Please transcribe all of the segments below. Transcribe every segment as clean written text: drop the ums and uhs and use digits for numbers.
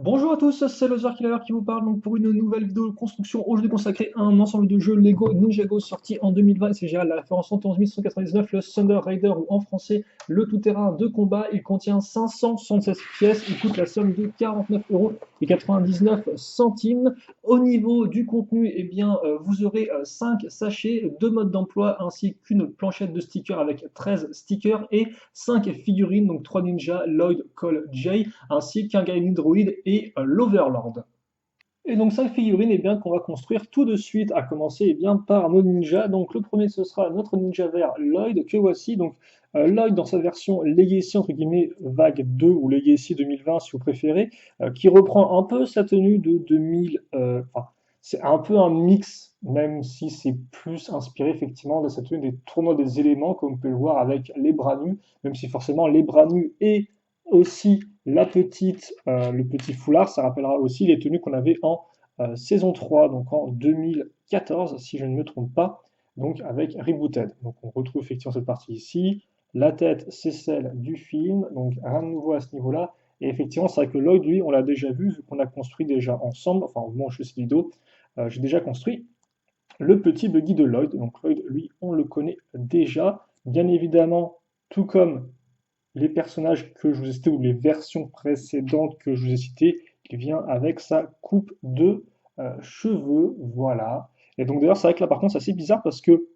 Bonjour à tous, c'est Lozer Killer qui vous parle donc pour une nouvelle vidéo de construction aujourd'hui consacrée à un ensemble de jeux Lego Ninjago sorti en 2020 et c'est général la référence 111 le Thunder Raider ou en français le tout-terrain de combat. Il contient 576 pièces, il coûte la somme de 49,99 €. Au niveau du contenu, eh bien, vous aurez 5 sachets, 2 modes d'emploi ainsi qu'une planchette de stickers avec 13 stickers et 5 figurines, donc 3 ninjas, Lloyd, Cole, Jay ainsi qu'un Guardian Droid et l'Overlord. Et donc 5 figurines, bien qu'on va construire tout de suite, à commencer bien par nos ninjas. Donc le premier ce sera notre ninja vert Lloyd, que voici. Donc Lloyd dans sa version Legacy entre guillemets vague 2 ou Legacy 2020 si vous préférez, qui reprend un peu sa tenue de 2000. Enfin, c'est un peu un mix, même si c'est plus inspiré effectivement de cette tenue des tournois des éléments, comme on peut le voir avec les bras nus, même si forcément les bras nus et aussi le petit foulard, ça rappellera aussi les tenues qu'on avait en saison 3, donc en 2014, si je ne me trompe pas, donc avec Rebooted. Donc on retrouve effectivement cette partie ici. La tête, c'est celle du film, donc rien de nouveau à ce niveau-là. Et effectivement, c'est vrai que Lloyd, lui, on l'a déjà vu qu'on a construit déjà ensemble, enfin au moment où je fais cette vidéo, j'ai déjà construit le petit buggy de Lloyd. Donc Lloyd, lui, on le connaît déjà. Bien évidemment, tout comme les personnages que je vous ai cités ou les versions précédentes que je vous ai citées, il vient avec sa coupe de cheveux, voilà. Et donc d'ailleurs, c'est vrai que là par contre, c'est assez bizarre parce que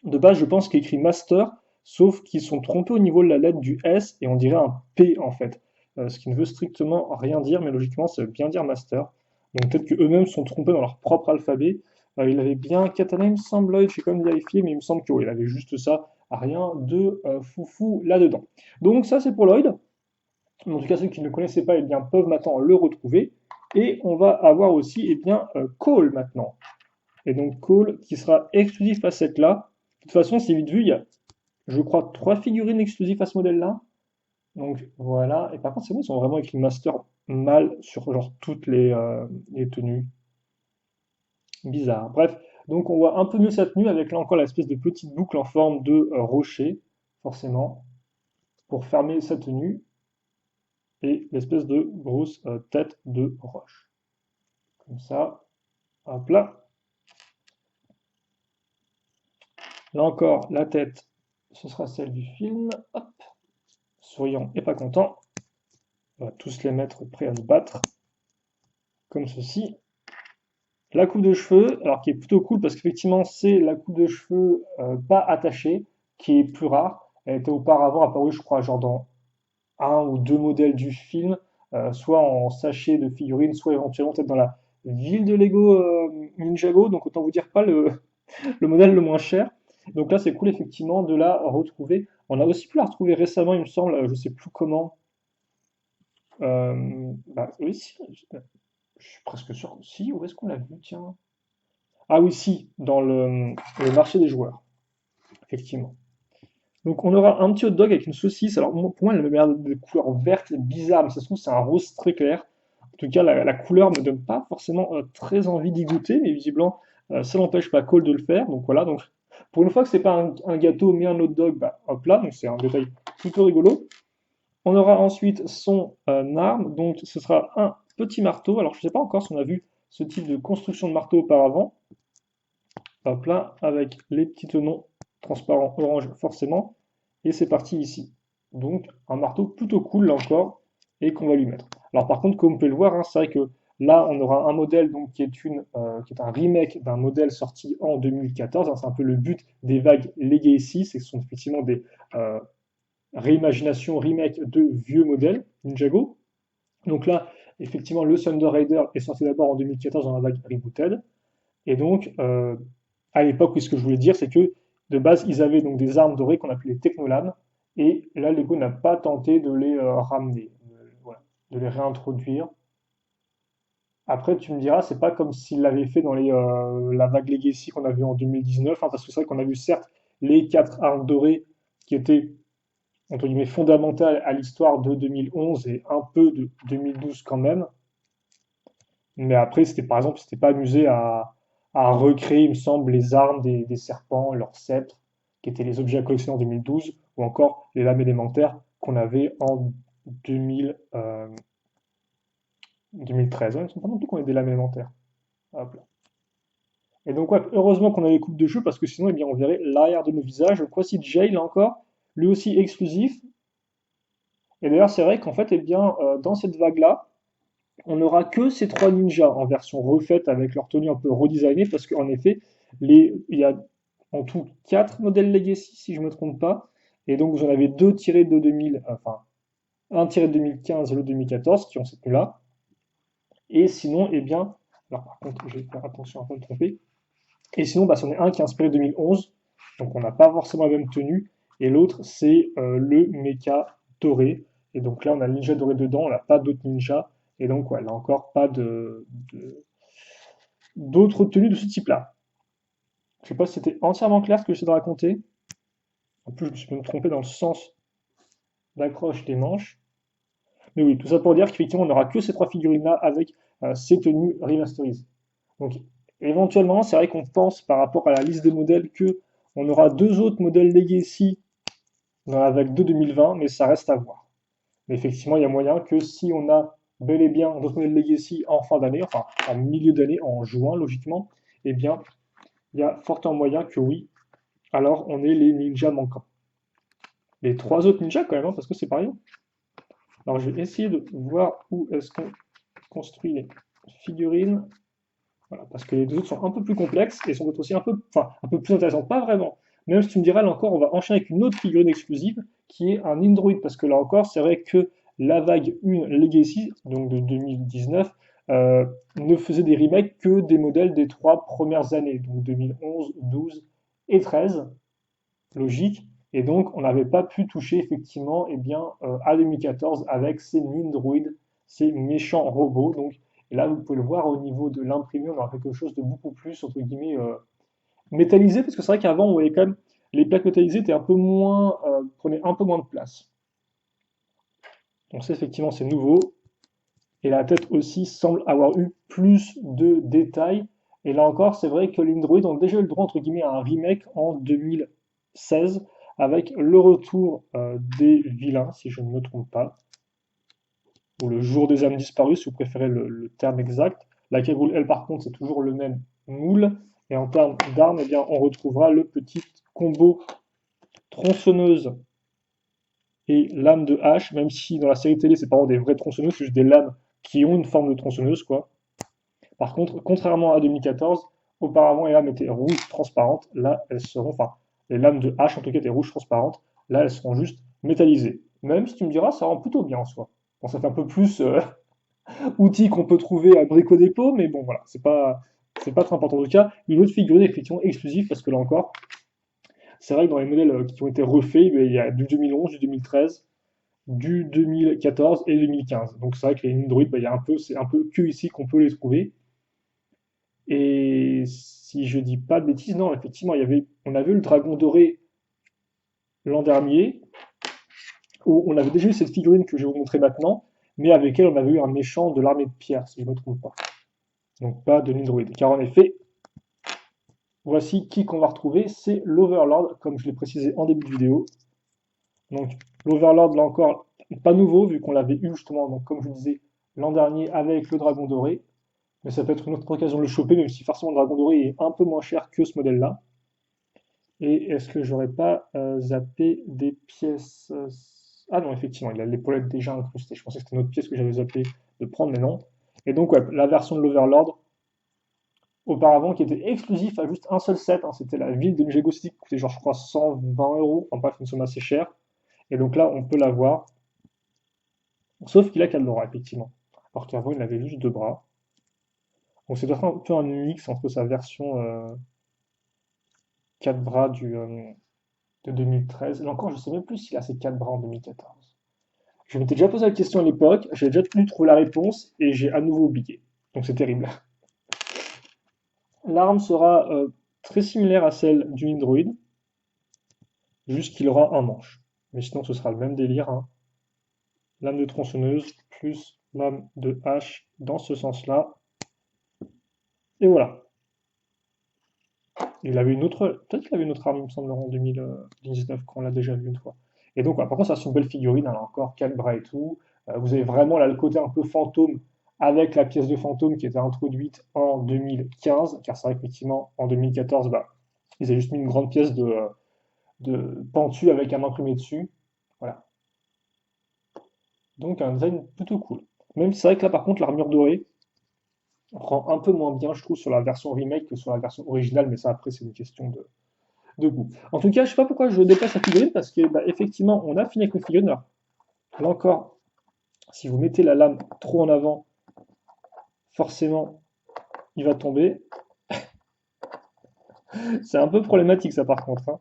de base, je pense qu'il y a écrit Master, sauf qu'ils sont trompés au niveau de la lettre du S et on dirait un P en fait. Ce qui ne veut strictement rien dire, mais logiquement, ça veut bien dire Master. Donc peut-être qu'eux-mêmes sont trompés dans leur propre alphabet. Il avait bien Katana, il me semble, j'ai quand même vérifié, mais il me semble qu'il avait juste ça, rien de foufou là-dedans. Donc ça, c'est pour Lloyd. En tout cas, ceux qui ne le connaissaient pas, eh bien, peuvent maintenant le retrouver. Et on va avoir aussi eh bien, Cole maintenant. Et donc Cole qui sera exclusif à cette là. De toute façon, c'est vite vu, il y a, je crois, 3 figurines exclusives à ce modèle-là. Donc voilà. Et par contre, c'est bon, ils ont vraiment écrit Master mal sur genre toutes les tenues. Bizarre. Bref, donc on voit un peu mieux sa tenue avec là encore l'espèce de petite boucle en forme de rocher, forcément, pour fermer sa tenue. Et l'espèce de grosse tête de roche. Comme ça, hop là. Là encore, la tête, ce sera celle du film. Hop, souriant et pas content. On va tous les mettre prêts à se battre, comme ceci. La coupe de cheveux, alors qui est plutôt cool parce qu'effectivement c'est la coupe de cheveux pas attachée, qui est plus rare. Elle était auparavant apparue, je crois, genre dans un ou deux modèles du film, soit en sachet de figurines, soit éventuellement peut-être dans la ville de Lego Ninjago. Donc autant vous dire pas le modèle le moins cher. Donc là c'est cool effectivement de la retrouver. On a aussi pu la retrouver récemment, il me semble, je sais plus comment. Bah, oui, si, je suis presque sûr. Si, où est-ce qu'on l'a vu, tiens? Ah oui, si, dans le marché des joueurs, effectivement. Donc on aura un petit hot dog avec une saucisse. Alors pour moi, elle me met de couleur verte bizarre, mais ça se trouve, c'est un rose très clair. En tout cas, la couleur ne me donne pas forcément très envie d'y goûter, mais visiblement, ça n'empêche pas Cole de le faire. Donc voilà, donc pour une fois que c'est pas un gâteau mais un hot dog, bah hop là, donc c'est un détail plutôt rigolo. On aura ensuite son arme, donc ce sera un petit marteau. Alors je ne sais pas encore si on a vu ce type de construction de marteau auparavant. Hop là, avec les petits tenons transparents orange forcément. Et c'est parti ici. Donc un marteau plutôt cool là encore, et qu'on va lui mettre. Alors par contre, comme on peut le voir, hein, c'est vrai que là on aura un modèle donc, qui est un remake d'un modèle sorti en 2014. Hein, c'est un peu le but des vagues Legacy, c'est que ce sont effectivement des réimaginations, remakes de vieux modèles Ninjago. Donc là, effectivement, le Thunder Raider est sorti d'abord en 2014 dans la vague Rebooted. Et donc, à l'époque, oui, ce que je voulais dire, c'est que de base, ils avaient donc des armes dorées qu'on appelait les Technolames, et là, Lego n'a pas tenté de les ramener, voilà, de les réintroduire. Après, tu me diras, c'est pas comme s'ils l'avaient fait dans la vague Legacy qu'on a vu en 2019, hein, parce que c'est vrai qu'on a vu certes les 4 armes dorées qui étaient entre guillemets fondamentales à l'histoire de 2011 et un peu de 2012 quand même. Mais après, c'était par exemple, c'était pas amusé à recréer, il me semble, les armes des serpents, leurs sceptres, qui étaient les objets à collectionner en 2012, ou encore les lames élémentaires qu'on avait en 2000, 2013, ouais, ils ne sont pas non plus qu'on est des lames élémentaires. Hop là. Et donc, ouais, heureusement qu'on a les coupes de cheveux parce que sinon, eh bien, on verrait l'arrière de nos visages. Donc, voici Jay, là encore, lui aussi exclusif. Et d'ailleurs, c'est vrai qu'en fait, eh bien, dans cette vague-là, on n'aura que ces trois ninjas en version refaite avec leur tenue un peu redesignée parce qu'en effet, il y a en tout quatre modèles Legacy, si je ne me trompe pas. Et donc, vous en avez deux tirés de 2000, enfin, un tiré de 2015 et l'autre de 2014 qui ont cette tenue-là. Et sinon, eh bien, alors par contre, je vais faire attention à ne pas me tromper. Et sinon, bah, c'en est un qui est inspiré de 2011, donc on n'a pas forcément la même tenue. Et l'autre, c'est le mecha doré. Et donc là, on a le ninja doré dedans, on n'a pas d'autres ninjas. Et donc, ouais, là encore, pas d'autres tenues de ce type-là. Je sais pas si c'était entièrement clair ce que j'essaie de raconter. En plus, je me suis même trompé dans le sens d'accroche des manches. Mais oui, tout ça pour dire qu'effectivement, on n'aura que ces trois figurines-là avec ces tenues remasterisées. Donc, éventuellement, c'est vrai qu'on pense par rapport à la liste des modèles que on aura deux autres modèles Legacy dans la vague de 2020, mais ça reste à voir. Mais effectivement, il y a moyen que si on a bel et bien d'autres modèles Legacy en fin d'année, enfin en milieu d'année, en juin, logiquement, eh bien, il y a fortement moyen que oui, alors on ait les ninjas manquants. Les trois autres ninjas quand même, hein, parce que c'est pareil. Alors je vais essayer de voir où est-ce qu'on construit les figurines. Voilà, parce que les deux autres sont un peu plus complexes et sont peut-être aussi un peu, enfin, un peu plus intéressants. Pas vraiment. Même si tu me diras, là encore, on va enchaîner avec une autre figurine exclusive qui est un Indroid. Parce que là encore, c'est vrai que la vague 1 Legacy, donc de 2019, ne faisait des remakes que des modèles des trois premières années, donc 2011, 12 et 13, logique. Et donc, on n'avait pas pu toucher effectivement eh bien, à 2014 avec ces Nindroid, ces méchants robots. Donc, et là, vous pouvez le voir au niveau de l'imprimé, on aura quelque chose de beaucoup plus, entre guillemets, métallisé, parce que c'est vrai qu'avant, on voyait quand même, les plaques métallisées étaient un peu moins, prenaient un peu moins de place. Donc ça, effectivement, c'est nouveau. Et la tête aussi semble avoir eu plus de détails. Et là encore, c'est vrai que les Android ont déjà eu le droit, entre guillemets, à un remake en 2016, avec le retour des vilains, si je ne me trompe pas, ou le jour des âmes disparues, si vous préférez le terme exact. La cagoule, elle, par contre, c'est toujours le même moule. Et en termes d'armes, eh bien, on retrouvera le petit combo tronçonneuse et lame de hache, même si dans la série télé, c'est pas vraiment des vraies tronçonneuses, c'est juste des lames qui ont une forme de tronçonneuse, quoi. Par contre, contrairement à 2014, auparavant les lames étaient rouges transparentes, là elles seront, enfin, les lames de hache en tout cas étaient rouges transparentes, là elles seront juste métallisées. Même si tu me diras, ça rend plutôt bien en soi. Bon, ça fait un peu plus outil qu'on peut trouver à Brico Dépôt, mais bon voilà, c'est pas très important. En tout cas, une autre figurine effectivement exclusive, parce que là encore, c'est vrai que dans les modèles qui ont été refaits, il y a du 2011, du 2013, du 2014 et 2015. Donc c'est vrai que les Android, il y a un peu, c'est un peu que ici qu'on peut les trouver. Et si je dis pas de bêtises, non, effectivement, on avait eu le dragon doré l'an dernier, où on avait déjà eu cette figurine que je vais vous montrer maintenant, mais avec elle, on avait eu un méchant de l'armée de pierre, si je ne me trompe pas. Donc pas de Nidroid. Car en effet, voici qui qu'on va retrouver, c'est l'Overlord, comme je l'ai précisé en début de vidéo. Donc l'Overlord, là encore, pas nouveau, vu qu'on l'avait eu justement, donc, comme je vous disais, l'an dernier avec le dragon doré. Mais ça peut être une autre occasion de le choper, même si forcément le dragon doré est un peu moins cher que ce modèle-là. Et est-ce que j'aurais pas zappé des pièces Ah non, effectivement, il a l'épaulette déjà incrustée. Je pensais que c'était une autre pièce que j'avais zappé de prendre, mais non. Et donc, ouais, la version de l'Overlord, auparavant, qui était exclusif à juste un seul set, hein, c'était la ville de Nujego City, qui coûtait genre, je crois, 120 euros, enfin bref, une somme assez chère. Et donc là, on peut l'avoir. Sauf qu'il a qu'elle bras, effectivement. Alors qu'avant, il avait juste deux bras. Donc c'est peut-être un peu un mix entre sa version 4 bras de 2013. Là encore, je sais même plus s'il a ses 4 bras en 2014. Je m'étais déjà posé la question à l'époque, j'ai déjà pu trouver la réponse et j'ai à nouveau oublié. Donc c'est terrible. L'arme sera très similaire à celle du Nindroid, juste qu'il aura un manche. Mais sinon, ce sera le même délire, hein. Lame de tronçonneuse plus lame de hache dans ce sens-là. Et voilà. Il avait une autre, peut-être qu'il avait une autre arme, il me semble, en 2019, qu'on l'a déjà vu une fois. Et donc, ouais, par contre, ça, c'est une belle figurine, elle a encore 4 bras et tout. Vous avez vraiment là le côté un peu fantôme avec la pièce de fantôme qui était introduite en 2015, car c'est vrai qu'effectivement, en 2014, bah, ils avaient juste mis une grande pièce de pentu avec un imprimé dessus. Voilà. Donc un design plutôt cool. Même si c'est vrai que là, par contre, l'armure dorée rend un peu moins bien, je trouve, sur la version remake que sur la version originale, mais ça, après, c'est une question de goût. En tout cas, je sais pas pourquoi je déplace la figurine, parce que, bah, effectivement, on a fini avec une figurine. Alors, là encore, si vous mettez la lame trop en avant, forcément, il va tomber. C'est un peu problématique, ça, par contre, hein.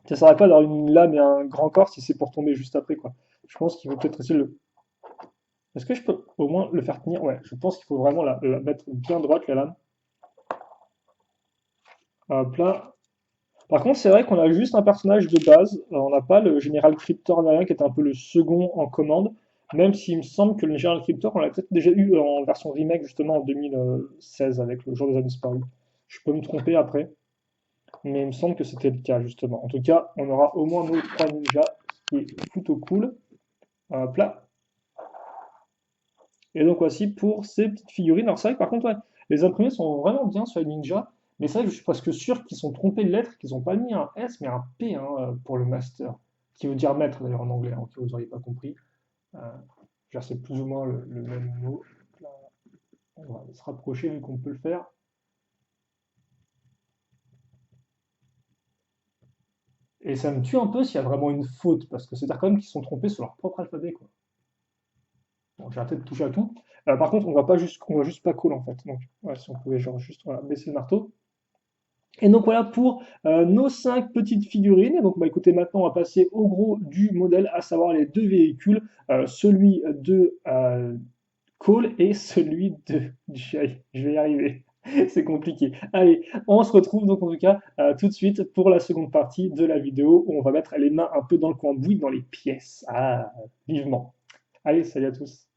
Ça sert à quoi d'avoir une lame et un grand corps si c'est pour tomber juste après, quoi. Je pense qu'il faut peut-être essayer de le... Est-ce que je peux au moins le faire tenir? Ouais, je pense qu'il faut vraiment la mettre bien droite, la lame. Hop là. Par contre, c'est vrai qu'on a juste un personnage de base. On n'a pas le général Cryptor ni rien, qui est un peu le second en commande. Même s'il me semble que le général Cryptor, on l'a peut-être déjà eu en version remake, justement, en 2016, avec le jour des années disparus. Je peux me tromper après, mais il me semble que c'était le cas, justement. En tout cas, on aura au moins nos trois ninjas, ce qui est plutôt cool. Hop là. Et donc voici pour ces petites figurines. Alors c'est vrai que par contre, ouais, les imprimés sont vraiment bien sur les ninjas, mais c'est vrai que je suis presque sûr qu'ils sont trompés de lettres, qu'ils n'ont pas mis un S, mais un P hein, pour le master, qui veut dire maître d'ailleurs en anglais, en cas où vous n'auriez pas compris. Euh, c'est plus ou moins le même mot. Là, on va se rapprocher vu qu'on peut le faire. Et ça me tue un peu s'il y a vraiment une faute, parce que c'est-à-dire quand même qu'ils sont trompés sur leur propre alphabet, quoi. Bon, j'ai arrêté de toucher à tout. Par contre, on voit juste pas cool en fait. Donc, ouais, si on pouvait genre juste voilà, baisser le marteau. Et donc voilà pour nos 5 petites figurines. Et donc bah, écoutez, maintenant on va passer au gros du modèle, à savoir les deux véhicules, celui de Cole et celui de Jay. Je vais y arriver, c'est compliqué. Allez, on se retrouve donc en tout cas tout de suite pour la seconde partie de la vidéo où on va mettre les mains un peu dans le cambouis, dans les pièces. Ah, vivement. Allez, salut à tous.